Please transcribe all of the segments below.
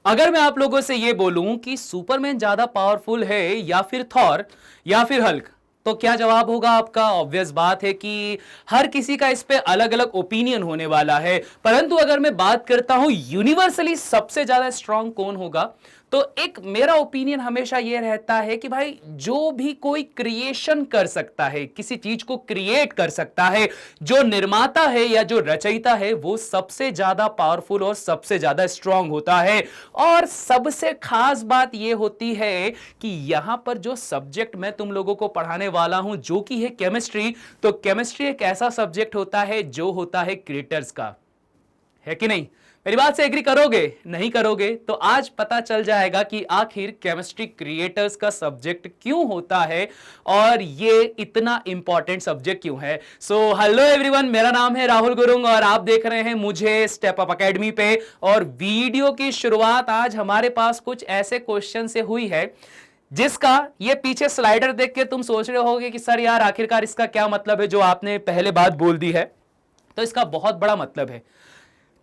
अगर मैं आप लोगों से यह बोलूं कि सुपरमैन ज्यादा पावरफुल है या फिर थॉर या फिर हल्क, तो क्या जवाब होगा आपका? ऑब्वियस बात है कि हर किसी का इस पे अलग अलग ओपिनियन होने वाला है। परंतु अगर मैं बात करता हूं यूनिवर्सली सबसे ज्यादा स्ट्रांग कौन होगा, तो एक मेरा ओपिनियन हमेशा यह रहता है कि भाई जो भी कोई क्रिएशन कर सकता है, किसी चीज को क्रिएट कर सकता है, जो निर्माता है या जो रचयिता है, वो सबसे ज्यादा पावरफुल और सबसे ज्यादा स्ट्रांग होता है। और सबसे खास बात यह होती है कि यहां पर जो सब्जेक्ट मैं तुम लोगों को पढ़ाने वाला हूं जो कि है केमिस्ट्री, तो केमिस्ट्री एक ऐसा सब्जेक्ट होता है जो होता है क्रिएटर्स का, है कि नहीं? मेरी बात से एग्री करोगे? नहीं करोगे तो आज पता चल जाएगा कि आखिर केमिस्ट्री क्रिएटर्स का सब्जेक्ट क्यों होता है और ये इतना इंपॉर्टेंट सब्जेक्ट क्यों है। सो हेलो एवरीवन, मेरा नाम है राहुल गुरुंग और आप देख रहे हैं मुझे स्टेप अप एकेडमी पे। और वीडियो की शुरुआत आज हमारे पास कुछ ऐसे क्वेश्चन से हुई है जिसका ये पीछे स्लाइडर देख के तुम सोच रहे होगे कि सर यार आखिरकार इसका क्या मतलब है जो आपने पहले बात बोल दी है। तो इसका बहुत बड़ा मतलब है।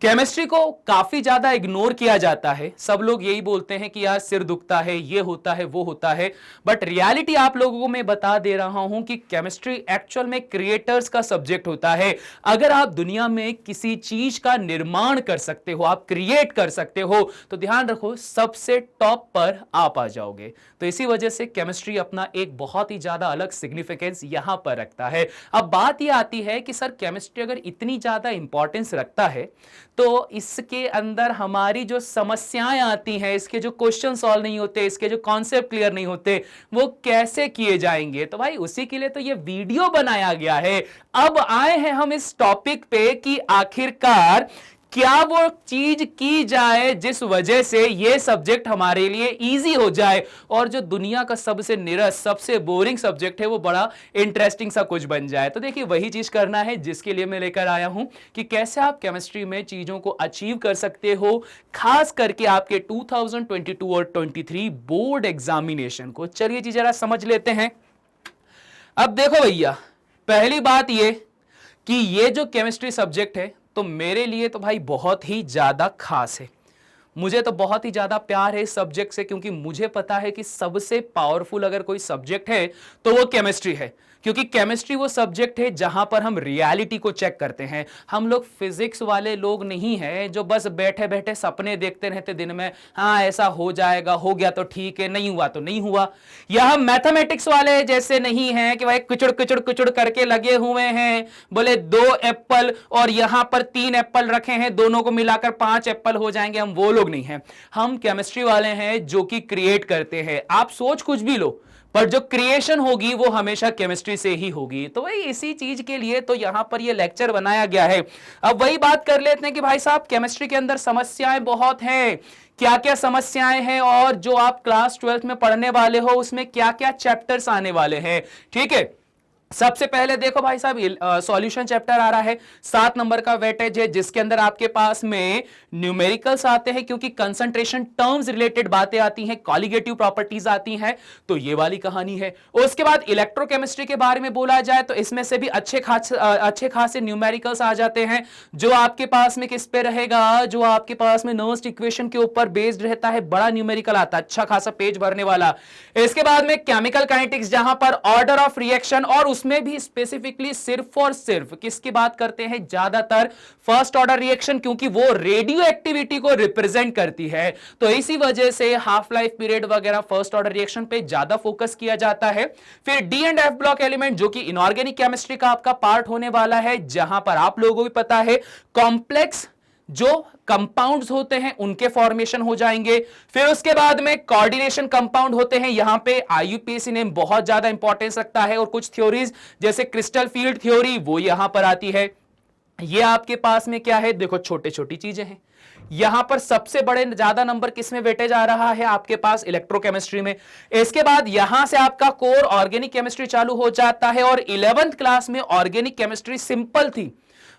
केमिस्ट्री को काफी ज्यादा इग्नोर किया जाता है, सब लोग यही बोलते हैं कि यार सिर दुखता है, ये होता है, वो होता है। बट रियलिटी आप लोगों को मैं बता दे रहा हूं कि केमिस्ट्री एक्चुअल में क्रिएटर्स का सब्जेक्ट होता है। अगर आप दुनिया में किसी चीज का निर्माण कर सकते हो, आप क्रिएट कर सकते हो, तो ध्यान रखो सबसे टॉप पर आप आ जाओगे। तो इसी वजह से केमिस्ट्री अपना एक बहुत ही ज्यादा अलग सिग्निफिकेंस यहां पर रखता है। अब बात यह आती है कि सर केमिस्ट्री अगर इतनी ज्यादा इंपॉर्टेंस रखता है तो इसके अंदर हमारी जो समस्याएं आती हैं, इसके जो क्वेश्चन सॉल्व नहीं होते, इसके जो कॉन्सेप्ट क्लियर नहीं होते, वो कैसे किए जाएंगे? तो भाई उसी के लिए तो ये वीडियो बनाया गया है। अब आए हैं हम इस टॉपिक पे कि आखिरकार क्या वो चीज की जाए जिस वजह से ये सब्जेक्ट हमारे लिए इजी हो जाए और जो दुनिया का सबसे निरस, सबसे बोरिंग सब्जेक्ट है वो बड़ा इंटरेस्टिंग सा कुछ बन जाए। तो देखिए वही चीज करना है जिसके लिए मैं लेकर आया हूं कि कैसे आप केमिस्ट्री में चीजों को अचीव कर सकते हो, खास करके आपके 2022 और 23 बोर्ड एग्जामिनेशन को। चलिए जी जरा समझ लेते हैं। अब देखो भैया, पहली बात ये कि ये जो केमिस्ट्री सब्जेक्ट है तो मेरे लिए तो भाई बहुत ही ज्यादा खास है। मुझे तो बहुत ही ज्यादा प्यार है इस सब्जेक्ट से, क्योंकि मुझे पता है कि सबसे पावरफुल अगर कोई सब्जेक्ट है तो वो केमिस्ट्री है। क्योंकि केमिस्ट्री वो सब्जेक्ट है जहां पर हम रियलिटी को चेक करते हैं। हम लोग फिजिक्स वाले लोग नहीं हैं जो बस बैठे बैठे सपने देखते रहते दिन में, हाँ ऐसा हो जाएगा, हो गया तो ठीक है, नहीं हुआ तो नहीं हुआ। या हम मैथमेटिक्स वाले जैसे नहीं हैं कि भाई कुचड़ कुचड़ कुचड़ करके लगे हुए हैं, बोले 2 एप्पल और यहां पर 3 एप्पल रखे हैं, दोनों को मिलाकर 5 एप्पल हो जाएंगे। हम वो लोग नहीं हैं। हम केमिस्ट्री वाले हैं जो कि क्रिएट करते हैं। आप सोच कुछ भी लो, पर जो क्रिएशन होगी वो हमेशा केमिस्ट्री से ही होगी। तो वही इसी चीज के लिए तो यहां पर ये लेक्चर बनाया गया है। अब वही बात कर लेते हैं कि भाई साहब केमिस्ट्री के अंदर समस्याएं बहुत हैं। क्या क्या समस्याएं हैं और जो आप क्लास 12th में पढ़ने वाले हो उसमें क्या क्या चैप्टर्स आने वाले हैं, ठीक है। सबसे पहले देखो भाई साहब, सॉल्यूशन चैप्टर आ रहा है, 7 नंबर का वेटेज है, जिसके अंदर आपके पास में न्यूमेरिकल्स आते हैं क्योंकि कंसंट्रेशन टर्म्स रिलेटेड बातें आती हैं, कॉलिगेटिव प्रॉपर्टीज आती हैं, तो ये वाली कहानी है। उसके बाद इलेक्ट्रोकेमिस्ट्री के बारे में बोला जाए तो इसमें से भी अच्छे खासे न्यूमेरिकल्स आ जाते हैं। जो आपके पास में किस पे रहेगा, जो आपके पास में नर्व्स इक्वेशन के ऊपर बेस्ड रहता है, बड़ा न्यूमेरिकल आता है, अच्छा खासा पेज भरने वाला। इसके बाद में केमिकल काइनेटिक्स, जहां पर ऑर्डर ऑफ रिएक्शन, और उसमें भी स्पेसिफिकली सिर्फ और सिर्फ किसकी बात करते हैं, ज्यादातर फर्स्ट ऑर्डर रिएक्शन, क्योंकि वो रेडियो एक्टिविटी को रिप्रेजेंट करती है। तो इसी वजह से हाफ लाइफ पीरियड वगैरह फर्स्ट ऑर्डर रिएक्शन पे ज्यादा फोकस किया जाता है। फिर D and F block element जो कि इनऑर्गेनिक केमिस्ट्री का आपका पार्ट होने वाला है, जहां पर आप लोगों को भी पता है कॉम्प्लेक्स जो कंपाउंड्स होते हैं उनके फॉर्मेशन हो जाएंगे। फिर उसके बाद में कोऑर्डिनेशन कंपाउंड होते हैं, यहां पे आईयूपीएसी ने बहुत ज्यादा इंपॉर्टेंस रखता है, और कुछ थ्योरीज जैसे क्रिस्टल फील्ड थ्योरी वो यहां पर आती है। ये आपके पास में क्या है, देखो छोटे छोटी चीजें हैं। यहां पर सबसे बड़े ज्यादा नंबर किसमें वेटेज आ रहा है, आपके पास इलेक्ट्रोकेमिस्ट्री में। इसके बाद यहां से आपका कोर ऑर्गेनिक केमिस्ट्री चालू हो जाता है, और 11th क्लास में ऑर्गेनिक केमिस्ट्री सिंपल थी।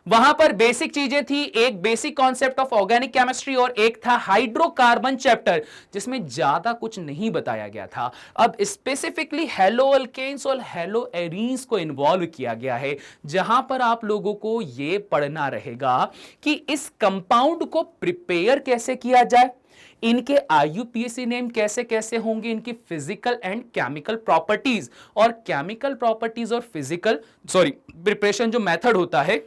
वहां पर बेसिक चीजें थी, एक basic concept of organic chemistry और एक था हाइड्रोकार्बन चैप्टर, जिसमें ज्यादा कुछ नहीं बताया गया था। अब स्पेसिफिकली हेलो अल्केन्स और हेलो एरीन्स को इन्वॉल्व किया गया है, जहां पर आप लोगों को यह पढ़ना रहेगा कि इस कंपाउंड को प्रिपेयर कैसे किया जाए, इनके आईयूपीएसी नेम कैसे कैसे होंगे, इनकी फिजिकल एंड केमिकल प्रॉपर्टीज, और केमिकल प्रॉपर्टीज और फिजिकल प्रिपरेशन जो मेथड होता है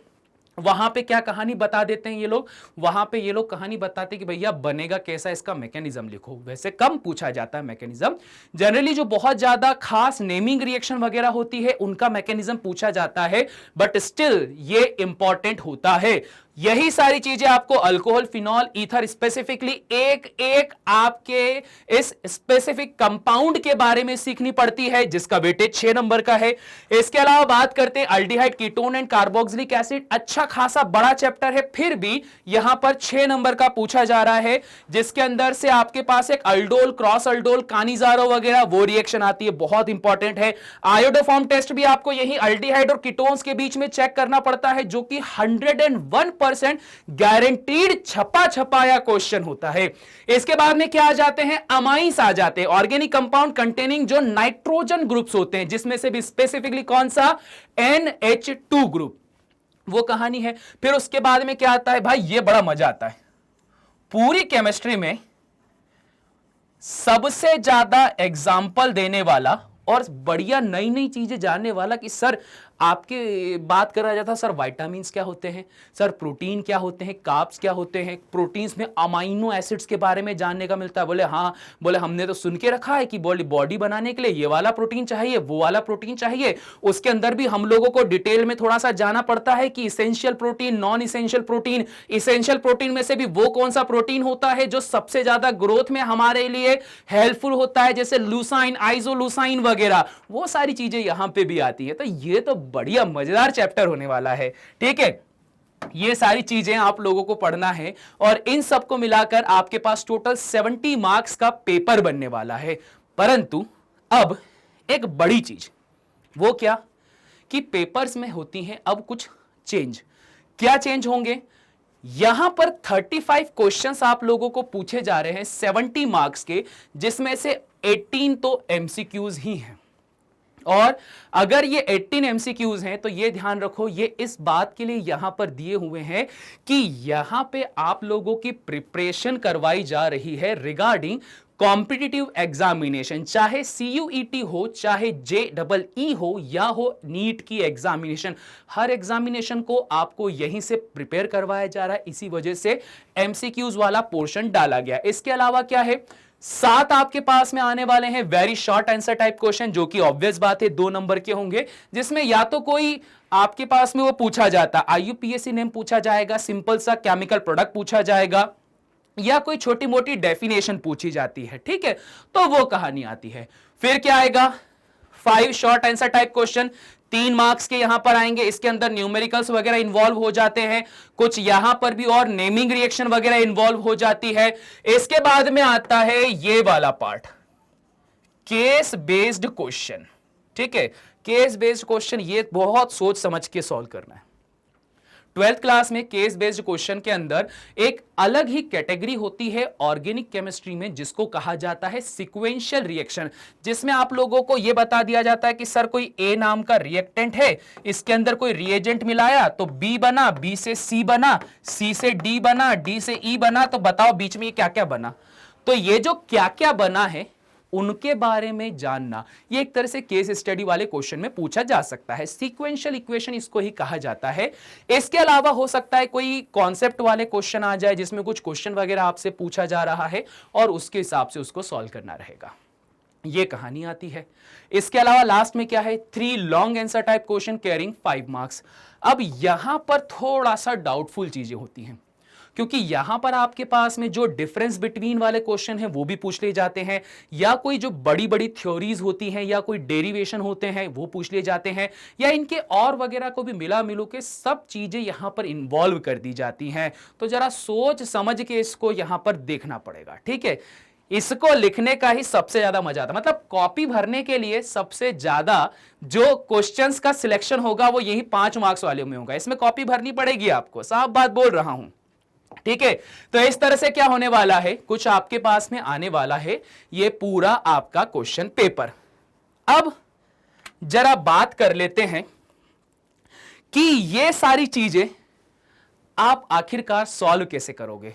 वहां पे क्या कहानी बता देते हैं ये लोग, वहां पे ये लोग कहानी बताते हैं कि भैया बनेगा कैसा, इसका मैकेनिज्म लिखो। वैसे कम पूछा जाता है मैकेनिज्म, जनरली जो बहुत ज्यादा खास नेमिंग रिएक्शन वगैरह होती है उनका मैकेनिज्म पूछा जाता है, बट स्टिल ये इंपॉर्टेंट होता है। यही सारी चीजें आपको अल्कोहल, फिनॉल, ईथर स्पेसिफिकली एक एक आपके इस स्पेसिफिक कंपाउंड के बारे में सीखनी पड़ती है, जिसका वेटेज 6 नंबर का है। इसके अलावा बात करते हैं aldehyde, ketone and carboxylic acid, अच्छा खासा बड़ा चैप्टर है, फिर भी यहां पर 6 नंबर का पूछा जा रहा है, जिसके अंदर से आपके पास एक अल्डोल, क्रॉस अल्डोल, कानिजारो वगैरह वो रिएक्शन आती है, बहुत इंपॉर्टेंट है। आयोडोफॉर्म टेस्ट भी आपको यही अल्डिहाइड और कीटोन्स के बीच में चेक करना पड़ता है, जो कि 101% गारंटीड छपा छपाया क्वेश्चन होता है। इसके बाद में क्या आ जाते हैं, अमाइंस आ जाते हैं, ऑर्गेनिक कंपाउंड कंटेनिंग जो नाइट्रोजन ग्रुप्स होते हैं, जिसमें से भी स्पेसिफिकली कौन सा, NH2 ग्रुप, वो कहानी है। फिर उसके बाद में क्या आता है भाई, ये बड़ा मजा आता है, पूरी केमिस्ट्री में सबसे ज्यादा एग्जाम्पल देने वाला और बढ़िया नई नई चीजें जानने वाला कि सर आपके बात करा जाता, सर विटामिन्स क्या होते हैं, सर प्रोटीन क्या होते हैं, कार्ब्स क्या होते हैं, प्रोटीन्स में अमाइनो एसिड्स के बारे में जानने का मिलता है। बोले हाँ, बोले हमने तो सुन के रखा है कि बॉडी बनाने के लिए ये वाला प्रोटीन चाहिए, वो वाला प्रोटीन चाहिए, उसके अंदर भी हम लोगों को डिटेल में थोड़ा सा जाना पड़ता है कि essential protein, non essential protein, essential protein में से भी वो कौन सा प्रोटीन होता है जो सबसे ज्यादा ग्रोथ में हमारे लिए हेल्पफुल होता है, जैसे लूसाइन, आइसोलूसाइन वगैरह, वो सारी चीजें यहां पे भी आती है। तो ये तो बढ़िया मजेदार चैप्टर होने वाला है, ठीक है। ये सारी चीजें आप लोगों को पढ़ना है और इन सबको मिलाकर आपके पास टोटल 70 मार्क्स का पेपर बनने वाला है। परंतु अब एक बड़ी चीज, वो क्या कि पेपर्स में होती हैं अब कुछ चेंज। क्या चेंज होंगे, यहां पर 35 क्वेश्चंस आप लोगों को पूछे जा रहे हैं 70 मार्क्स के, जिसमें से 18 तो एमसीक्यूज ही हैं। और अगर ये 18 एमसीक्यूज हैं तो ये ध्यान रखो, ये इस बात के लिए यहां पर दिए हुए हैं कि यहां पे आप लोगों की प्रिपरेशन करवाई जा रही है रिगार्डिंग कॉम्पिटिटिव एग्जामिनेशन, चाहे सीयूईटी हो, चाहे JEE हो, या हो नीट की एग्जामिनेशन, हर एग्जामिनेशन को आपको यहीं से प्रिपेयर करवाया जा रहा है, इसी वजह से एमसीक्यूज वाला पोर्शन डाला गया। इसके अलावा क्या है, 7 आपके पास में आने वाले हैं very short answer type question, जो कि ऑब्वियस बात है 2 नंबर के होंगे, जिसमें या तो कोई आपके पास में वो पूछा जाता, आईयूपीएसी नेम पूछा जाएगा, सिंपल सा केमिकल प्रोडक्ट पूछा जाएगा, या कोई छोटी मोटी डेफिनेशन पूछी जाती है, ठीक है, तो वो कहानी आती है। फिर क्या आएगा, 5 short answer type question, 3 marks के यहां पर आएंगे, इसके अंदर न्यूमेरिकल्स वगैरह इन्वॉल्व हो जाते हैं, कुछ यहां पर भी और नेमिंग रिएक्शन वगैरह इन्वॉल्व हो जाती है। इसके बाद में आता है ये वाला पार्ट, केस बेस्ड क्वेश्चन, ठीक है, केस बेस्ड क्वेश्चन, ये बहुत सोच समझ के सॉल्व करना है। 12th क्लास में केस बेस्ड क्वेश्चन के अंदर एक अलग ही कैटेगरी होती है ऑर्गेनिक केमिस्ट्री में, जिसको कहा जाता है सीक्वेंशियल रिएक्शन, जिसमें आप लोगों को यह बता दिया जाता है कि सर कोई ए नाम का रिएक्टेंट है, इसके अंदर कोई रिएजेंट मिलाया तो बी बना, बी से सी बना, सी से डी बना, डी से ई बना, तो बताओ बीच में ये क्या क्या बना। तो ये जो क्या क्या बना है उनके बारे में जानना, ये एक तरह से केस स्टडी वाले क्वेश्चन में पूछा जा सकता है। सीक्वेंशियल इक्वेशन इसको ही कहा जाता है। इसके अलावा हो सकता है कोई कॉन्सेप्ट वाले क्वेश्चन आ जाए, जिसमें कुछ क्वेश्चन वगैरह आपसे पूछा जा रहा है और उसके हिसाब से उसको सॉल्व करना रहेगा, ये कहानी आती है। इसके अलावा लास्ट में क्या है, 3 long answer type question carrying 5 marks. अब यहां पर थोड़ा सा डाउटफुल चीजें होती हैं, क्योंकि यहां पर आपके पास में जो डिफरेंस बिटवीन वाले क्वेश्चन हैं वो भी पूछ लिए जाते हैं, या कोई जो बड़ी बड़ी थ्योरीज होती हैं या कोई डेरिवेशन होते हैं वो पूछ लिए जाते हैं, या इनके और वगैरह को भी मिला मिलू के सब चीजें यहां पर इन्वॉल्व कर दी जाती हैं। तो जरा सोच समझ के इसको यहां पर देखना पड़ेगा, ठीक है। इसको लिखने का ही सबसे ज्यादा मजा आता है, मतलब कॉपी भरने के लिए सबसे ज्यादा जो क्वेश्चंस का सिलेक्शन होगा वो यही 5 मार्क्स वाले में होगा, इसमें कॉपी भरनी पड़ेगी आपको, साफ बात बोल रहा हूं, ठीक है। तो इस तरह से क्या होने वाला है, कुछ आपके पास में आने वाला है ये पूरा आपका क्वेश्चन पेपर। अब जरा बात कर लेते हैं कि ये सारी चीजें आप आखिरकार सॉल्व कैसे करोगे।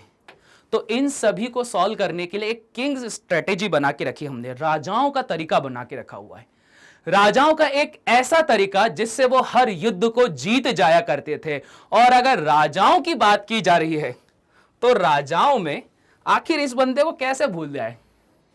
तो इन सभी को सॉल्व करने के लिए एक किंग्स स्ट्रेटेजी बना के रखी हमने, राजाओं का तरीका बना के रखा हुआ है। राजाओं का एक ऐसा तरीका जिससे वो हर युद्ध को जीत जाया करते थे। और अगर राजाओं की बात की जा रही है तो राजाओं में आखिर इस बंदे को कैसे भूल जाए,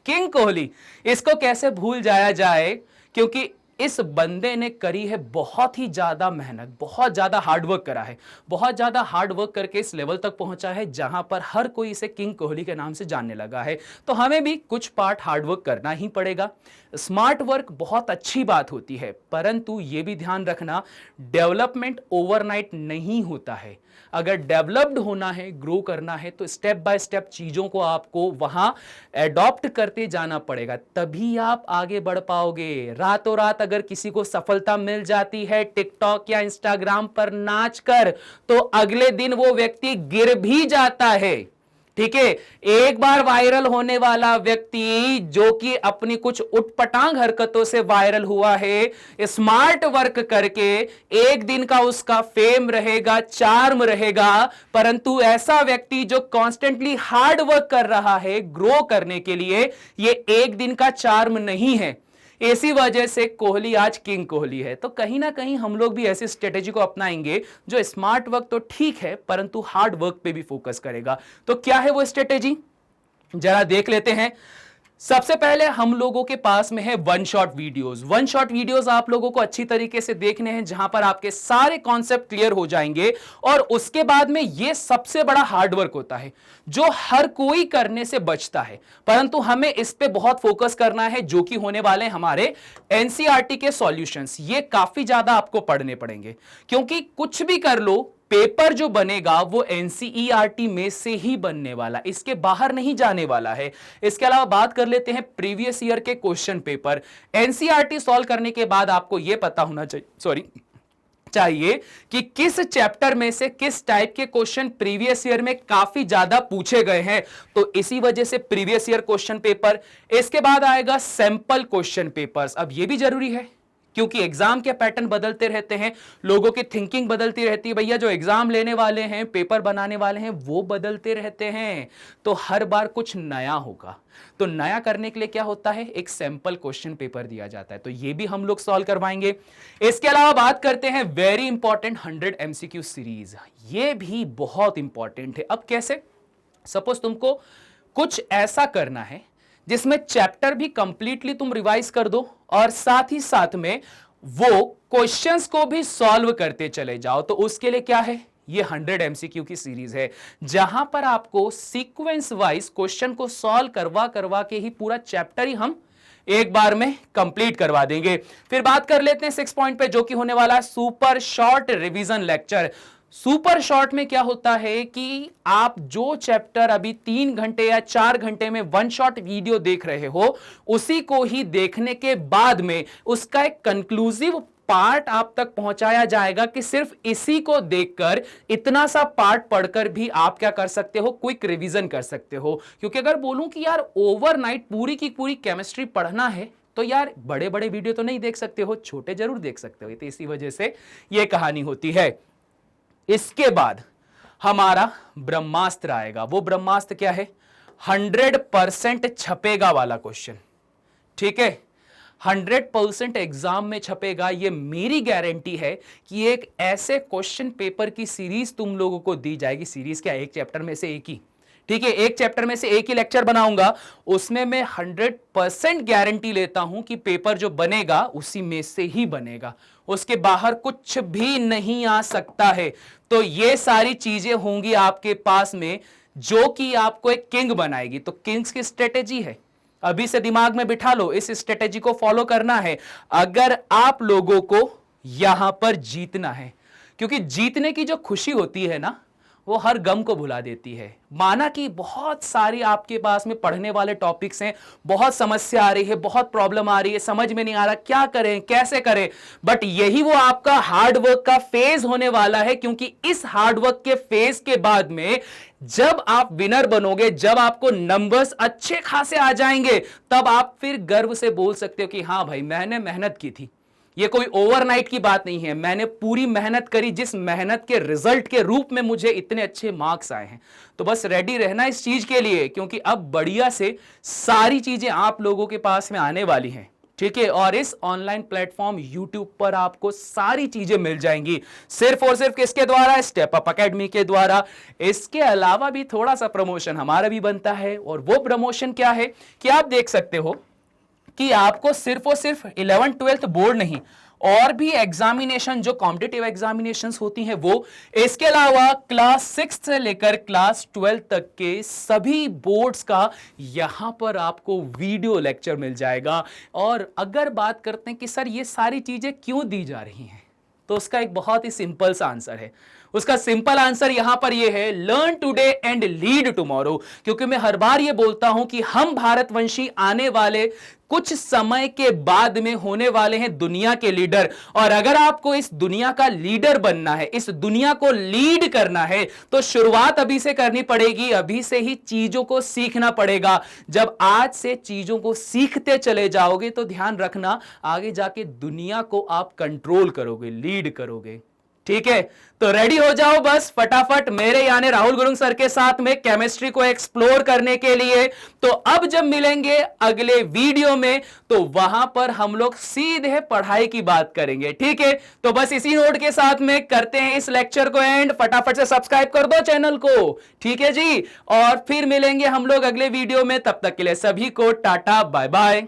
किंग कोहली, इसको कैसे भूल जाया जाए, क्योंकि इस बंदे ने करी है बहुत ही ज्यादा मेहनत, बहुत ज्यादा हार्डवर्क करा है, बहुत ज्यादा हार्डवर्क करके इस लेवल तक पहुंचा है जहां पर हर कोई इसे किंग कोहली के नाम से जानने लगा है। तो हमें भी कुछ पार्ट हार्डवर्क करना ही पड़ेगा। स्मार्ट वर्क बहुत अच्छी बात होती है, परंतु यह भी ध्यान रखना डेवलपमेंट ओवरनाइट नहीं होता है। अगर डेवलप्ड होना है, ग्रो करना है, तो स्टेप बाय स्टेप चीजों को आपको वहां एडॉप्ट करते जाना पड़ेगा, तभी आप आगे बढ़ पाओगे। रातों रात अगर किसी को सफलता मिल जाती है टिकटॉक या इंस्टाग्राम पर नाचकर, तो अगले दिन वो व्यक्ति गिर भी जाता है। ठीक है, एक बार वायरल होने वाला व्यक्ति जो कि अपनी कुछ उटपटांग हरकतों से वायरल हुआ है, स्मार्ट वर्क करके एक दिन का उसका फेम रहेगा, चार्म रहेगा, परंतु ऐसा व्यक्ति जो कॉन्स्टेंटली हार्ड वर्क कर रहा है ग्रो करने के लिए, ये एक दिन का चार्म नहीं है। इसी वजह से कोहली आज किंग कोहली है। तो कहीं ना कहीं हम लोग भी ऐसी स्ट्रेटेजी को अपनाएंगे जो स्मार्ट वर्क तो ठीक है परंतु हार्ड वर्क पे भी फोकस करेगा। तो क्या है वो स्ट्रेटेजी, जरा देख लेते हैं। सबसे पहले हम लोगों के पास में है one shot videos. One shot videos आप लोगों को अच्छी तरीके से देखने हैं, जहां पर आपके सारे कॉन्सेप्ट क्लियर हो जाएंगे। और उसके बाद में यह सबसे बड़ा हार्डवर्क होता है जो हर कोई करने से बचता है, परंतु हमें इस पे बहुत फोकस करना है, जो कि होने वाले हमारे एनसीईआरटी के सॉल्यूशंस। ये काफी ज्यादा आपको पढ़ने पड़ेंगे, क्योंकि कुछ भी कर लो, पेपर जो बनेगा वो एनसीईआरटी में से ही बनने वाला, इसके बाहर नहीं जाने वाला है। इसके अलावा बात कर लेते हैं प्रीवियस ईयर के क्वेश्चन पेपर। एनसीईआरटी सॉल्व करने के बाद आपको यह पता होना चाहिए कि किस चैप्टर में से किस टाइप के क्वेश्चन प्रीवियस ईयर में काफी ज्यादा पूछे गए हैं। तो इसी वजह से प्रीवियस ईयर क्वेश्चन पेपर, इसके बाद आएगा सैंपल क्वेश्चन पेपर्स। अब यह भी जरूरी है क्योंकि एग्जाम के पैटर्न बदलते रहते हैं, लोगों की थिंकिंग बदलती रहती है। भैया जो एग्जाम लेने वाले हैं, पेपर बनाने वाले हैं, वो बदलते रहते हैं, तो हर बार कुछ नया होगा। तो नया करने के लिए क्या होता है, एक सैंपल क्वेश्चन पेपर दिया जाता है, तो ये भी हम लोग सॉल्व करवाएंगे। इसके अलावा बात करते हैं वेरी इंपॉर्टेंट 100 एमसीक्यू सीरीज। ये भी बहुत इंपॉर्टेंट है। अब कैसे, सपोज तुमको कुछ ऐसा करना है जिसमें चैप्टर भी कंप्लीटली तुम रिवाइज कर दो और साथ ही साथ में वो क्वेश्चंस को भी सॉल्व करते चले जाओ। तो उसके लिए क्या है, ये 100 एमसीक्यू की सीरीज है, जहां पर आपको सीक्वेंस वाइज क्वेश्चन को सॉल्व करवा करवा के ही पूरा चैप्टर ही हम एक बार में कंप्लीट करवा देंगे। फिर बात कर लेते हैं 6 पॉइंट पे, जो कि होने वाला है super short revision lecture. Super short में क्या होता है कि आप जो चैप्टर अभी 3 घंटे या 4 घंटे में वन शॉट वीडियो देख रहे हो, उसी को ही देखने के बाद में उसका एक कंक्लूसिव पार्ट आप तक पहुंचाया जाएगा कि सिर्फ इसी को देखकर, इतना सा पार्ट पढ़कर भी आप क्या कर सकते हो, क्विक रिवीजन कर सकते हो। क्योंकि अगर बोलूं कि यार ओवरनाइट पूरी की पूरी केमिस्ट्री पढ़ना है, तो यार बड़े बड़े वीडियो तो नहीं देख सकते हो, छोटे जरूर देख सकते हो। तो इसी वजह से यह कहानी होती है। इसके बाद हमारा ब्रह्मास्त्र आएगा। वो ब्रह्मास्त्र क्या है, 100% छपेगा वाला क्वेश्चन। ठीक है, 100% एग्जाम में छपेगा, ये मेरी गारंटी है कि एक ऐसे क्वेश्चन पेपर की सीरीज तुम लोगों को दी जाएगी। सीरीज क्या, एक चैप्टर में से एक ही, ठीक है, एक चैप्टर में से एक ही लेक्चर बनाऊंगा, उसमें मैं 100% गारंटी लेता हूं कि पेपर जो बनेगा उसी में से ही बनेगा, उसके बाहर कुछ भी नहीं आ सकता है। तो ये सारी चीजें होंगी आपके पास में, जो कि आपको एक किंग बनाएगी। तो किंग्स की स्ट्रेटेजी है, अभी से दिमाग में बिठा लो, इस स्ट्रेटेजी को फॉलो करना है अगर आप लोगों को यहां पर जीतना है। क्योंकि जीतने की जो खुशी होती है ना, वो हर गम को भुला देती है। माना कि बहुत सारी आपके पास में पढ़ने वाले टॉपिक्स हैं, बहुत समस्या आ रही है, बहुत प्रॉब्लम आ रही है, समझ में नहीं आ रहा क्या करें कैसे करें, बट यही वो आपका हार्डवर्क का फेज होने वाला है। क्योंकि इस हार्डवर्क के फेज के बाद में जब आप विनर बनोगे, जब आपको नंबर्स अच्छे खासे आ जाएंगे, तब आप फिर गर्व से बोल सकते हो कि हां भाई मैंने मेहनत की थी, ये कोई ओवरनाइट की बात नहीं है, मैंने पूरी मेहनत करी, जिस मेहनत के रिजल्ट के रूप में मुझे इतने अच्छे मार्क्स आए हैं। तो बस रेडी रहना इस चीज के लिए, क्योंकि अब बढ़िया से सारी चीजें आप लोगों के पास में आने वाली हैं, ठीक है। और इस ऑनलाइन प्लेटफॉर्म YouTube पर आपको सारी चीजें मिल जाएंगी, सिर्फ और सिर्फ किसके द्वारा, स्टेप अप एकेडमी के द्वारा। इसके अलावा भी थोड़ा सा प्रमोशन हमारा भी बनता है, और वो प्रमोशन क्या है कि आप देख सकते हो कि आपको सिर्फ और सिर्फ 11th 12th बोर्ड नहीं, और भी एग्जामिनेशन जो कॉम्पिटिटिव एग्जामिनेशंस होती हैं वो, इसके अलावा क्लास 6 से लेकर क्लास 12 तक के सभी बोर्ड्स का यहां पर आपको वीडियो लेक्चर मिल जाएगा। और अगर बात करते हैं कि सर ये सारी चीजें क्यों दी जा रही हैं, तो उसका एक बहुत ही सिंपल सा आंसर है। उसका सिंपल आंसर यहां पर यह है, learn today and lead tomorrow. क्योंकि मैं हर बार यह बोलता हूं कि हम भारतवंशी आने वाले कुछ समय के बाद में होने वाले हैं दुनिया के लीडर। और अगर आपको इस दुनिया का लीडर बनना है, इस दुनिया को लीड करना है, तो शुरुआत अभी से करनी पड़ेगी, अभी से ही चीजों को सीखना पड़ेगा। जब आज से चीजों को सीखते चले जाओगे तो ध्यान रखना, आगे जाके दुनिया को आप कंट्रोल करोगे, लीड करोगे, ठीक है। तो रेडी हो जाओ बस फटाफट मेरे यानी राहुल गुरुंग सर के साथ में केमिस्ट्री को एक्सप्लोर करने के लिए। तो अब जब मिलेंगे अगले वीडियो में, तो वहां पर हम लोग सीधे पढ़ाई की बात करेंगे, ठीक है। तो बस इसी नोट के साथ में करते हैं इस लेक्चर को एंड। फटाफट से सब्सक्राइब कर दो चैनल को, ठीक है जी। और फिर मिलेंगे हम लोग अगले वीडियो में, तब तक के लिए सभी को टाटा बाय बाय।